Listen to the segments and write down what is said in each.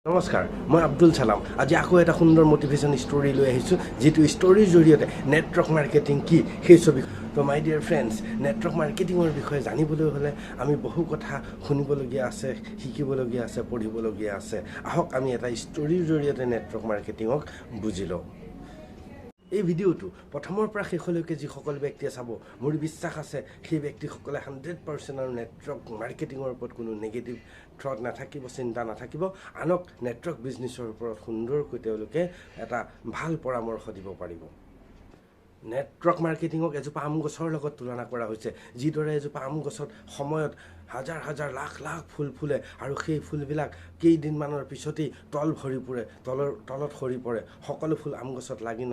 নমস্কাৰ মই আব্দুল সালাম আজি আকৌ এটা সুন্দৰ মোটিভেশ্যন ষ্টৰী লৈ আহিছোঁ যেটো ষ্টৰীৰ জৰিয়তে নেটৱৰ্ক মাৰ্কেটিং কি সেই ছবি তো মাই ডিয়াৰ ফ্ৰেণ্ডছ নেটৱৰ্ক মাৰ্কেটিঙৰ বিষয়ে জানিবলৈ হ'লে আমি বহু কথা শুনিবলগীয়া আছে শিকিবলগীয়া আছে পঢ়িবলগীয়া আছে আহক আমি এটা ষ্টৰীৰ জৰিয়তে নেটৱৰ্ক মাৰ্কেটিঙক বুজি লওঁ এই ভিডিঅ'টো প্ৰথমৰ পৰা শেষলৈকে যিসকল ব্যক্তিয়ে চাব মোৰ বিশ্বাস আছে সেই ব্যক্তিসকলে 100% আৰু নেটৱৰ্ক মাৰ্কেটিঙৰ ওপৰত কোনো নেগেটিভ থট নাথাকিব চিন্তা নাথাকিব আনক নেটৱৰ্ক বিজনেছৰ ওপৰত সুন্দৰকৈ তেওঁলোকে এটা ভাল পৰামৰ্শ দিব পাৰিব নেটৱৰ্ক মাৰ্কেটিঙক এজোপা আম গছৰ লগত তুলনা কৰা হৈছে যিদৰে এজোপা আম গছত সময়ত হাজাৰ হাজাৰ লাখ লাখ ফুল ফুলে আৰু সেই ফুলবিলাক কেইদিনমানৰ পিছতেই তল ভৰি পৰে তলত সৰি পৰে সকলো ফুল আম গছত লাগি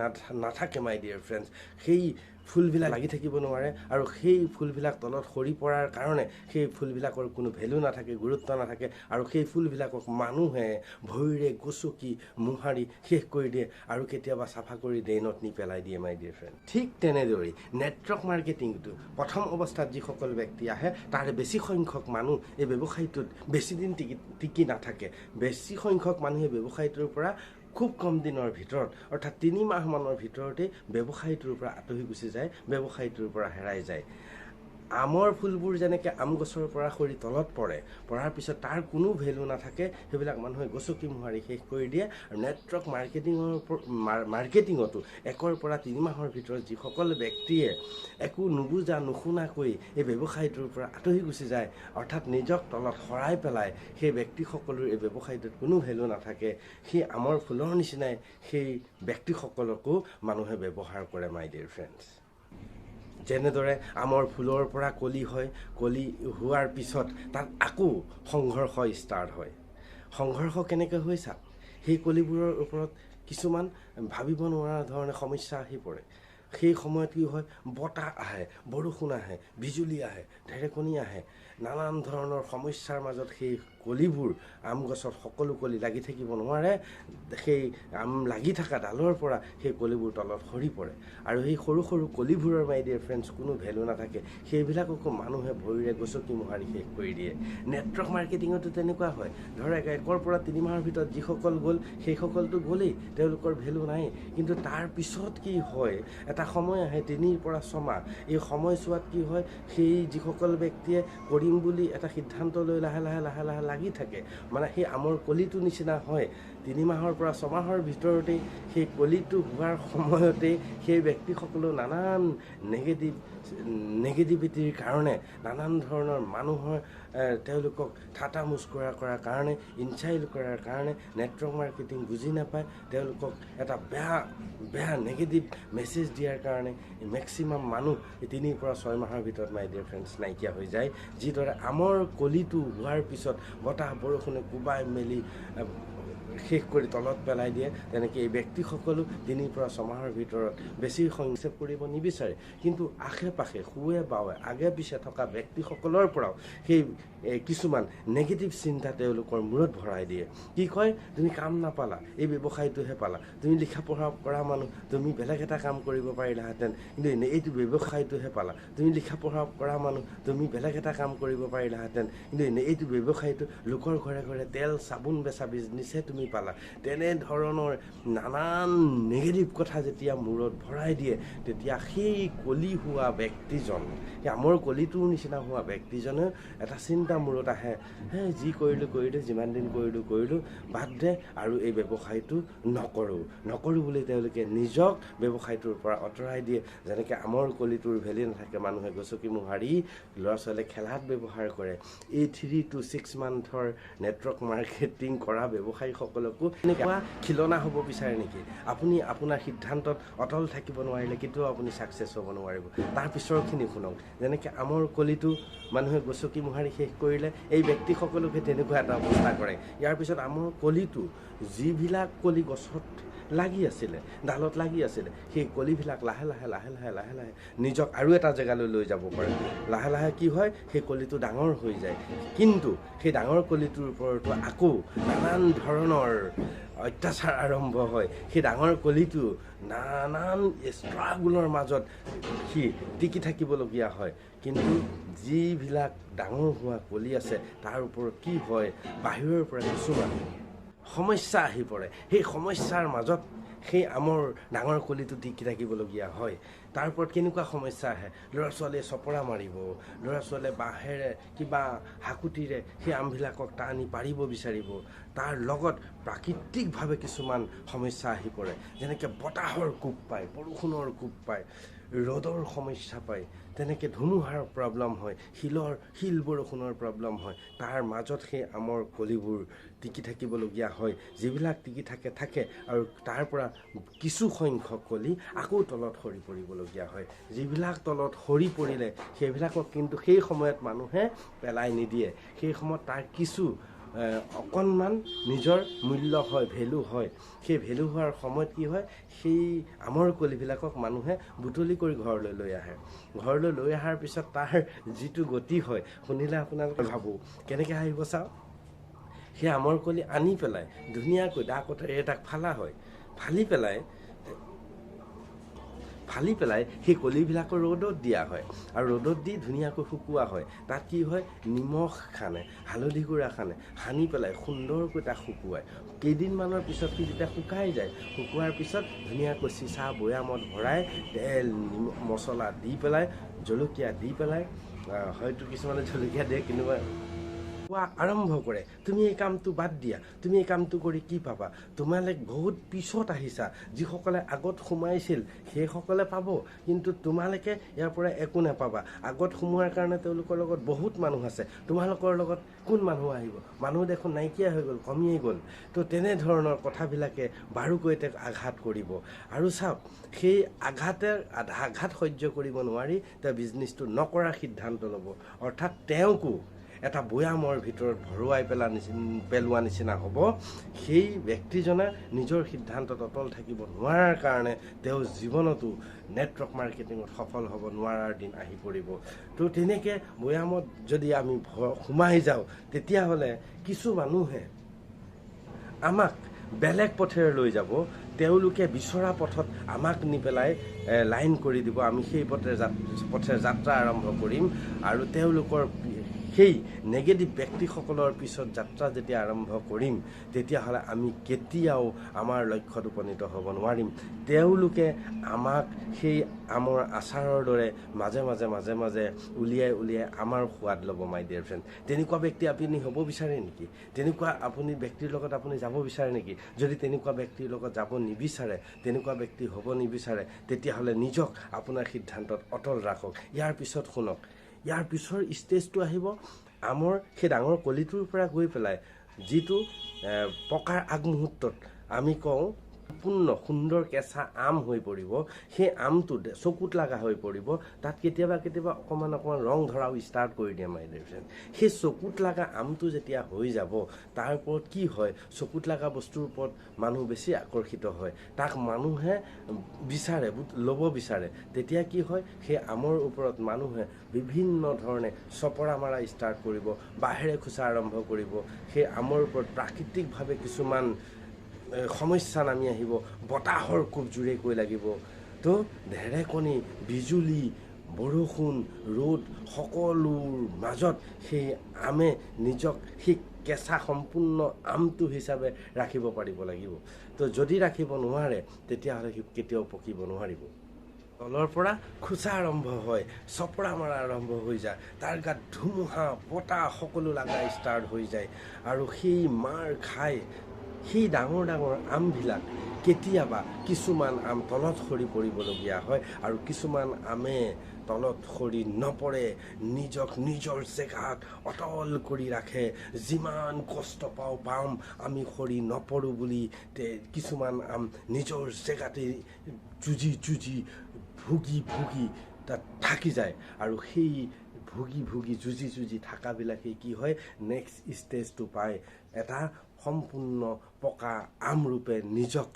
নাথাকে মাই ডিয়াৰ ফ্ৰেণ্ডছ সেই ফুলবিলাক লাগি থাকিব নোৱাৰে আৰু সেই ফুলবিলাক তলত সৰি পৰাৰ কাৰণে সেই ফুলবিলাকৰ কোনো ভেলু নাথাকে গুৰুত্ব নাথাকে আৰু সেই ফুলবিলাকক মানুহে ভৰিৰে গছকি মোহাৰি শেষ কৰি দিয়ে আৰু কেতিয়াবা চাফা কৰি ড্ৰেইনত নি পেলাই দিয়ে মাই ডিয়াৰ ফ্ৰেণ্ড ঠিক তেনেদৰেই নেটৱৰ্ক মাৰ্কেটিংটো প্ৰথম অৱস্থাত যিসকল ব্যক্তি আহে তাৰে বেছি সংখ্যক মানুহ এই ব্যৱসায়টোত বেছি দিন টিকি নাথাকে বেছি সংখ্যক মানুহে ব্যৱসায়টোৰ পৰা খুব কম দিনৰ ভিতৰত অৰ্থাৎ 3 মাহমানৰ ভিতৰতে ব্যৱসায়টোৰ পৰা আঁতৰি গুচি যায় ব্যৱসায়টোৰ পৰা হেৰাই যায় আমৰ ফুলবোৰ যেনেকৈ আম গছৰ পৰা সৰি তলত পৰাৰ পিছত তাৰ কোনো ভেলু নাথাকে সেইবিলাক মানুহে গছকি মোহাৰি শেষ কৰি দিয়ে আৰু নেটৱৰ্ক মাৰ্কেটিঙতো 1 পৰা 3 মাহৰ ভিতৰত যিসকল ব্যক্তিয়ে একো নুবুজা নুশুনাকৈ এই ব্যৱসায়টোৰ পৰা আঁতৰি গুচি যায় অৰ্থাৎ নিজক তলত হৰাই পেলাই সেই ব্যক্তিসকলৰ এই ব্যৱসায়টোত কোনো ভেলু নাথাকে সেই আমৰ ফুলৰ নিচিনাই সেই ব্যক্তিসকলকো মানুহে ব্যৱহাৰ কৰে মাই ডিয়াৰ ফ্ৰেণ্ডছ যেনেদৰে আমৰ ফুলৰ পৰা কলি হয় কলি হোৱাৰ পিছত তাত আকৌ সংঘৰ্ষ ষ্টাৰ্ট হয় সংঘৰ্ষ কেনেকৈ হৈ চাওক সেই কলিবোৰৰ ওপৰত কিছুমান ভাবিব নোৱাৰা ধৰণে সমস্যা আহি পৰে সেই সময়ত কি হয় বতাহ আহে বৰষুণ আহে বিজুলী আহে ঢেৰেকনি আহে নানান ধৰণৰ সমস্যাৰ মাজত সেই কলিবোৰ আম গছত সকলো কলি লাগি থাকিব নোৱাৰে সেই আম লাগি থকা ডালৰ পৰা সেই কলিবোৰ তলত সৰি পৰে আৰু সেই সৰু সৰু কলিবোৰৰ মাই ডিয়াৰ ফ্ৰেণ্ডছ কোনো ভেলু নাথাকে সেইবিলাককো মানুহে ভৰিৰে গছকি মোহাৰি শেষ কৰি দিয়ে নেটৱৰ্ক মাৰ্কেটিঙতো তেনেকুৱা হয় ধৰক 1 পৰা 3 মাহৰ ভিতৰত যিসকল গ'ল সেইসকলতো গ'লেই তেওঁলোকৰ ভেলু নাই কিন্তু তাৰ পিছত কি হয় এটা সময় আহে 3 পৰা 6 মাহ এই সময়ছোৱাত কি হয় সেই যিসকল ব্যক্তিয়ে কৰিম বুলি এটা সিদ্ধান্ত লৈ লাহে লাহে লাগি থাকে মানে সেই আমৰ কলিটো নিচিনা হয় 3 মাহৰ পৰা 6 মাহৰ ভিতৰতেই সেই কলিটো হোৱাৰ সময়তেই সেই ব্যক্তিসকলেও নানান নেগেটিভিটিৰ কাৰণে নানান ধৰণৰ মানুহৰ তেওঁলোকক ঠাট্টা মুস্কুৰা কৰাৰ কাৰণে ইনচাল্ট কৰাৰ কাৰণে নেটৱৰ্ক মাৰ্কেটিং বুজি নাপায় তেওঁলোকক এটা বেয়া নেগেটিভ মেছেজ দিয়াৰ কাৰণে মেক্সিমাম মানুহ 3 পৰা 6 মাহৰ ভিতৰত মাই ডিয়াৰ ফ্ৰেণ্ডছ নাইকিয়া হৈ যায় যিদৰে আমৰ কলিটো হোৱাৰ পিছত বতাহ বৰষুণে কোবাই মেলি শেষ কৰি তলত পেলাই দিয়ে তেনেকৈ এই ব্যক্তিসকলো 3 পৰা 6 মাহৰ ভিতৰত বেছি সংক্ষেপ কৰিব নিবিচাৰে কিন্তু আশে পাশে খুৱে বাৱে আগে পিছে থকা ব্যক্তিসকলৰ পৰাও সেই কিছুমান নেগেটিভ চিন্তা তেওঁলোকৰ মূৰত ভৰাই দিয়ে কি কয় তুমি কাম নাপালা এই ব্যৱসায়টোহে পালা তুমি লিখা পঢ়া কৰা মানুহ তুমি বেলেগ এটা কাম কৰিব পাৰিলাহেঁতেন কিন্তু এইটো ব্যৱসায়টোহে পালা তুমি লিখা পঢ়া কৰা মানুহ তুমি বেলেগ এটা কাম কৰিব পাৰিলাহেঁতেন কিন্তু এইটো ব্যৱসায়টো লোকৰ ঘৰে ঘৰে তেল চাবোন বেচা বিজনেছহে তুমি পালা তেনে ধৰণৰ নানান নেগেটিভ কথা যেতিয়া মূৰত ভৰাই দিয়ে তেতিয়া সেই কলি হোৱা ব্যক্তিজন সেই আমৰ কলিটোৰ নিচিনা হোৱা ব্যক্তিজনে এটা চিন্তা মূৰত আহে যি কৰিলোঁ যিমান দিন কৰিলোঁ বাদ দে আৰু এই ব্যৱসায়টো নকৰোঁ বুলি তেওঁলোকে নিজক ব্যৱসায়টোৰ পৰা আঁতৰাই দিয়ে যেনেকৈ আমৰ কলিটোৰ ভেলি নাথাকে মানুহে গছকি মোহাৰি ল'ৰা ছোৱালীয়ে খেলাত ব্যৱহাৰ কৰে এই 3 to 6 মান্থৰ নেটৱৰ্ক মাৰ্কেটিং কৰা ব্যৱসায়ীসকলকো এনেকুৱা খিলনা হ'ব বিচাৰে নেকি আপুনি আপোনাৰ সিদ্ধান্তত অটল থাকিব নোৱাৰিলে কেতিয়াও আপুনি ছাকচেছ হ'ব নোৱাৰিব তাৰ পিছৰখিনি শুনক যেনেকৈ আমৰ কলিটো মানুহে গছকি মোহাৰি শেষ কৰিলে এই ব্যক্তিসকলকে তেনেকুৱা এটা অৱস্থা কৰে ইয়াৰ পিছত আমৰ কলিটো যিবিলাক কলি গছত লাগি আছিলে ডালত লাগি আছিলে সেই কলিবিলাক লাহে লাহে নিজক আৰু এটা জেগালৈ লৈ যাব পাৰে লাহে কি হয় সেই কলিটো ডাঙৰ হৈ যায় কিন্তু সেই ডাঙৰ কলিটোৰ ওপৰতো আকৌ নানান ধৰণৰ অত্যাচাৰ আৰম্ভ হয় সেই ডাঙৰ কলিটো নানান ষ্ট্ৰাগলৰ মাজত সি টিকি থাকিবলগীয়া হয় কিন্তু যিবিলাক ডাঙৰ হোৱা কলি আছে তাৰ ওপৰত কি হয় বাহিৰৰ পৰা কিছুমান সমস্যা আহি পৰে সেই সমস্যাৰ মাজত সেই আমৰ ডাঙৰ কলিটো টিকি থাকিবলগীয়া হয় তাৰ ওপৰত কেনেকুৱা সমস্যা আহে ল'ৰা ছোৱালীয়ে চপৰা মাৰিব ল'ৰা ছোৱালীয়ে বাঁহেৰে কিবা হাকুটিৰে সেই আমবিলাকক টানি পাৰিব বিচাৰিব তাৰ লগত প্ৰাকৃতিকভাৱে কিছুমান সমস্যা আহি পৰে যেনেকৈ বতাহৰ কোব পায় বৰষুণৰ কোব পায় ৰ'দৰ সমস্যা পায় তেনেকৈ ধুমুহাৰ প্ৰব্লেম হয় শিল বৰষুণৰ প্ৰব্লেম হয় তাৰ মাজত সেই আমৰ কলিবোৰ টিকি থাকিবলগীয়া হয় যিবিলাক টিকি থাকে আৰু তাৰ পৰা কিছু সংখ্যক কলি আকৌ তলত সৰি পৰিবলগীয়া হয় যিবিলাক তলত সৰি পৰিলে সেইবিলাকক কিন্তু সেই সময়ত মানুহে পেলাই নিদিয়ে সেই সময়ত তাৰ কিছু অকণমান নিজৰ মূল্য হয় ভেলু হয় সেই ভেলু হোৱাৰ সময়ত কি হয় সেই আমৰ কলিবিলাকক মানুহে বুটলি কৰি ঘৰলৈ লৈ অহাৰ পিছত তাৰ যিটো গতি হয় শুনিলে আপোনালোকে ভাবোঁ কেনেকৈ আহিব চাওক সেই আমৰ কলি আনি পেলাই ধুনীয়াকৈ দা কটাৰীৰে তাক ফালি পেলাই সেই কলিবিলাকৰ ৰ'দত দিয়া হয় আৰু ৰ'দত দি ধুনীয়াকৈ শুকোৱা হয় তাত কি হয় নিমখ খানে হালধি গুড়া খানে সানি পেলাই সুন্দৰকৈ তাক শুকুৱায় কেইদিনমানৰ পিছত সি যেতিয়া শুকাই যায় শুকোৱাৰ পিছত ধুনীয়াকৈ চিচা বৈয়ামত ভৰাই তেল মছলা দি পেলাই জলকীয়া দি পেলাই হয়তো কিছুমানে জলকীয়া দিয়ে কিন্তু কোৱা আৰম্ভ কৰে তুমি এই কামটো বাদ দিয়া তুমি এই কামটো কৰি কি পাবা তোমালোক বহুত পিছত আহিছা যিসকলে আগত সোমাইছিল সেইসকলে পাব কিন্তু তোমালোকে ইয়াৰ পৰা একো নাপাবা আগত সোমোৱাৰ কাৰণে তেওঁলোকৰ লগত বহুত মানুহ আছে তোমালোকৰ লগত কোন মানুহ আহিব মানুহ দেখোন নাইকিয়া হৈ গ'ল কমিয়েই গ'ল তো তেনেধৰণৰ কথাবিলাকে বাৰুকৈ তেওঁক আঘাত কৰিব আৰু চাওক সেই আঘাত সহ্য কৰিব নোৱাৰি তেওঁ বিজনেছটো নকৰাৰ সিদ্ধান্ত ল'ব অৰ্থাৎ তেওঁকো এটা বৈয়ামৰ ভিতৰত ভৰুৱাই পেলোৱা নিচিনা হ'ব সেই ব্যক্তিজনে নিজৰ সিদ্ধান্তত অটল থাকিব নোৱাৰাৰ কাৰণে তেওঁ জীৱনতো নেটৱৰ্ক মাৰ্কেটিঙত সফল হ'ব নোৱাৰাৰ দিন আহি পৰিব তো তেনেকৈ বৈয়ামত যদি আমি সোমাই যাওঁ তেতিয়াহ'লে কিছু মানুহে আমাক বেলেগ পথেৰে লৈ যাব তেওঁলোকে বিচৰা পথত আমাক নি পেলাই লাইন কৰি দিব আমি সেই পথেৰে যাত্ৰা আৰম্ভ কৰিম আৰু তেওঁলোকৰ সেই নেগেটিভ ব্যক্তিসকলৰ পিছত যাত্ৰা যেতিয়া আৰম্ভ কৰিম তেতিয়াহ'লে আমি কেতিয়াও আমাৰ লক্ষ্যত উপনীত হ'ব নোৱাৰিম তেওঁলোকে আমাক সেই আমৰ আচাৰৰ দৰে মাজে মাজে উলিয়াই আমাৰ সোৱাদ ল'ব মাই ডিয়াৰ ফ্ৰেণ্ড তেনেকুৱা ব্যক্তি আপুনি হ'ব বিচাৰে নেকি তেনেকুৱা আপুনি ব্যক্তিৰ লগত আপুনি যাব বিচাৰে নেকি যদি তেনেকুৱা ব্যক্তিৰ লগত যাব নিবিচাৰে তেনেকুৱা ব্যক্তি হ'ব নিবিচাৰে তেতিয়াহ'লে নিজক আপোনাৰ সিদ্ধান্তত অটল ৰাখক ইয়াৰ পিছত শুনক ইয়াৰ পিছৰ ষ্টেজটো আহিব আমৰ সেই ডাঙৰ কলিটোৰ পৰা গৈ পেলাই যিটো পকাৰ আগমুহূৰ্তত আমি কওঁ সম্পূৰ্ণ সুন্দৰ কেঁচা আম হৈ পৰিব সেই আমটো চকুত লগা হৈ পৰিব তাত কেতিয়াবা অকণমান ৰং ধৰাও ষ্টাৰ্ট কৰি দিয়ে মাই ডিয়াৰ ফ্ৰেণ্ড সেই চকুত লগা আমটো যেতিয়া হৈ যাব তাৰ ওপৰত কি হয় চকুত লগা বস্তুৰ ওপৰত মানুহ বেছি আকৰ্ষিত হয় তাক মানুহে ল'ব বিচাৰে তেতিয়া কি হয় সেই আমৰ ওপৰত মানুহে বিভিন্ন ধৰণে চপৰা মাৰা ষ্টাৰ্ট কৰিব বাঁহেৰে খোচা আৰম্ভ কৰিব সেই আমৰ ওপৰত প্ৰাকৃতিকভাৱে কিছুমান সমস্যা নামি আহিব বতাহৰ কোব জোৰেকৈ লাগিব তো ঢেৰেকণি বিজুলী বৰষুণ ৰ'দ সকলোৰ মাজত সেই আমে নিজক সেই কেঁচা সম্পূৰ্ণ আমটো হিচাপে ৰাখিব পাৰিব লাগিব তো যদি ৰাখিব নোৱাৰে তেতিয়াহ'লে সি কেতিয়াও পকিব নোৱাৰিব তলৰ পৰা খোচা আৰম্ভ হয় চপৰা মাৰা আৰম্ভ হৈ যায় তাৰ গাত ধুমুহা বতাহ সকলো লগা ষ্টাৰ্ট হৈ যায় আৰু সেই মাৰ খাই সেই ডাঙৰ আমবিলাক কেতিয়াবা কিছুমান আম তলত সৰি পৰিবলগীয়া হয় আৰু কিছুমান আমে তলত সৰি নপৰে নিজৰ জেগাত অটল কৰি ৰাখে যিমান কষ্ট পাম আমি সৰি নপৰোঁ বুলি কিছুমান আম নিজৰ জেগাতে যুঁজি ভুগি তাত থাকি যায় আৰু সেই ভুগি যুঁজি থাকাবিলাকে কি হয় নেক্সট ষ্টেজটো পায় এটা সম্পূৰ্ণ পকা আমৰূপে নিজক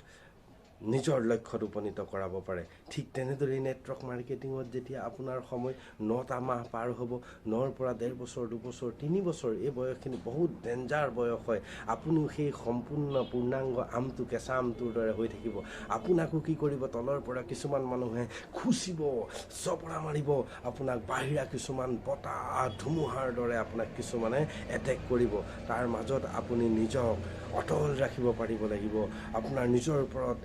নিজৰ লক্ষ্যত উপনীত কৰাব পাৰে। ঠিক তেনেদৰে নেটৱৰ্ক মাৰ্কেটিঙত যেতিয়া আপোনাৰ সময় 9টা মাহ পাৰ হ'ব, 9ৰ পৰা 1.5 বছৰ 2 বছৰ 3 বছৰ, এই বয়সখিনি বহুত ডেঞ্জাৰ বয়স হয়। আপুনিও সেই সম্পূৰ্ণ পূৰ্ণাংগ আমটো কেঁচা আমটোৰ দৰে হৈ থাকিব। আপোনাকো কি কৰিব, তলৰ পৰা কিছুমান মানুহে খুচিব, জপৰা মাৰিব, আপোনাক বাহিৰা কিছুমান বতাহ ধুমুহাৰ দৰে আপোনাক কিছুমানে এটেক কৰিব। তাৰ মাজত আপুনি নিজক অটল ৰাখিব পাৰিব লাগিব। আপোনাৰ নিজৰ ওপৰত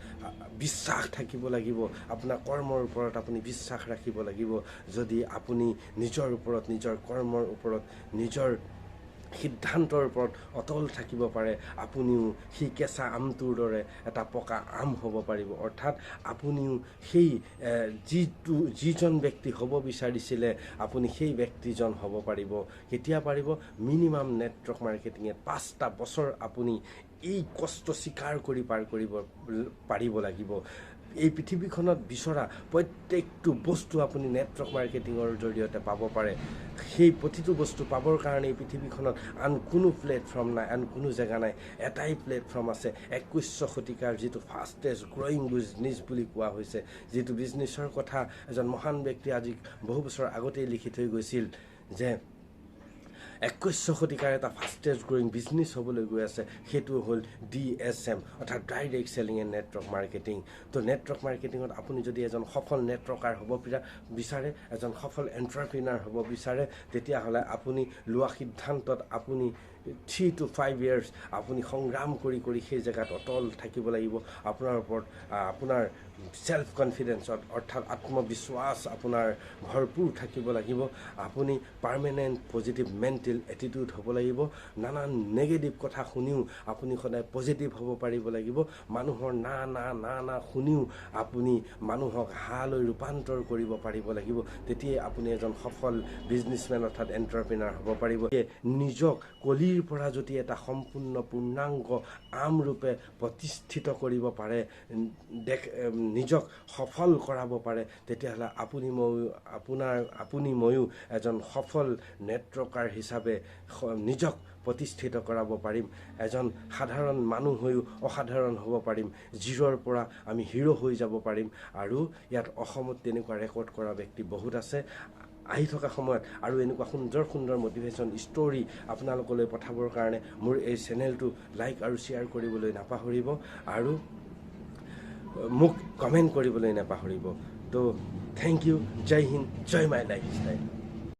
বিশ্বাস থাকিব লাগিব। আপোনাৰ কৰ্মৰ ওপৰত আপুনি বিশ্বাস ৰাখিব লাগিব। যদি আপুনি নিজৰ ওপৰত, নিজৰ কৰ্মৰ ওপৰত, নিজৰ সিদ্ধান্তৰ ওপৰত অটল থাকিব পাৰে, আপুনিও সেই কেঁচা আমটোৰ দৰে এটা পকা আম হ'ব পাৰিব। অৰ্থাৎ আপুনিও সেই যিজন ব্যক্তি হ'ব বিচাৰিছিলে, আপুনি সেই ব্যক্তিজন হ'ব পাৰিব। কেতিয়া পাৰিব? মিনিমাম নেটৱৰ্ক মাৰ্কেটিঙে 5টা বছৰ আপুনি এই কষ্ট স্বীকাৰ কৰি পাৰ কৰিব পাৰিব লাগিব। এই পৃথিৱীখনত বিচৰা প্ৰত্যেকটো বস্তু আপুনি নেটৱৰ্ক মাৰ্কেটিঙৰ জৰিয়তে পাব পাৰে। সেই প্ৰতিটো বস্তু পাবৰ কাৰণে এই পৃথিৱীখনত আন কোনো প্লেটফৰ্ম নাই, আন কোনো জেগা নাই। এটাই প্লেটফৰ্ম আছে, 21শ শতিকাৰ যিটো ফাষ্টেষ্ট গ্ৰয়িং বিজনেছ বুলি কোৱা হৈছে। যিটো বিজনেছৰ কথা এজন মহান ব্যক্তি আজি বহু বছৰ আগতেই লিখি থৈ গৈছিল যে 21শ শতিকাৰ এটা ফাষ্টেষ্ট গ্ৰয়িং বিজনেছ হ'বলৈ গৈ আছে। সেইটো হ'ল DSM, অৰ্থাৎ direct selling and network marketing. তো নেটৱৰ্ক মাৰ্কেটিঙত আপুনি যদি এজন সফল নেটৱৰ্কাৰ হ'ব বিচাৰে, এজন সফল এণ্টাৰপ্ৰিনাৰ হ'ব বিচাৰে, তেতিয়াহ'লে আপুনি লোৱা সিদ্ধান্তত আপুনি 3 to 5 years আপুনি সংগ্ৰাম কৰি কৰি সেই জেগাত অটল থাকিব লাগিব। আপোনাৰ ওপৰত আপোনাৰ সেলফ কনফিডেন্সত, অৰ্থাৎ আত্মবিশ্বাস আপোনাৰ ভৰপূৰ থাকিব লাগিব। আপুনি পাৰ্মানেণ্ট পজিটিভ মেণ্টেল এটিটিউড হ'ব লাগিব। নানান নেগেটিভ কথা শুনিও আপুনি সদায় পজিটিভ হ'ব পাৰিব লাগিব। মানুহৰ না না না না শুনিও আপুনি মানুহক হালৈ ৰূপান্তৰ কৰিব পাৰিব লাগিব। তেতিয়াই আপুনি এজন সফল বিজনেছমেন অৰ্থাৎ এণ্টাৰপ্ৰিনাৰ হ'ব পাৰিব। নিজক কলিৰ পৰা যদি এটা সম্পূৰ্ণ পূৰ্ণাংগ আমৰূপে প্ৰতিষ্ঠিত কৰিব পাৰে, নিজক সফল কৰাব পাৰে, তেতিয়াহ'লে আপুনি ময়ো এজন সফল নেটৱৰ্কাৰ হিচাপে নিজক প্ৰতিষ্ঠিত কৰাব পাৰিম। এজন সাধাৰণ মানুহ হৈও অসাধাৰণ হ'ব পাৰিম। জিৰ'ৰ পৰা আমি হিৰ' হৈ যাব পাৰিম। আৰু ইয়াত অসমত তেনেকুৱা ৰেকৰ্ড কৰা ব্যক্তি বহুত আছে। আহি থকা সময়ত আৰু এনেকুৱা সুন্দৰ সুন্দৰ মটিভেশ্যন ষ্টৰী আপোনালোকলৈ পঠাবৰ কাৰণে মোৰ এই চেনেলটো লাইক আৰু শ্বেয়াৰ কৰিবলৈ নাপাহৰিব, আৰু মোক কমেণ্ট কৰিবলৈ নাপাহৰিব। তো থেংক ইউ। জয় হিন্দ, জয় মাই লাইফ ষ্টাইল।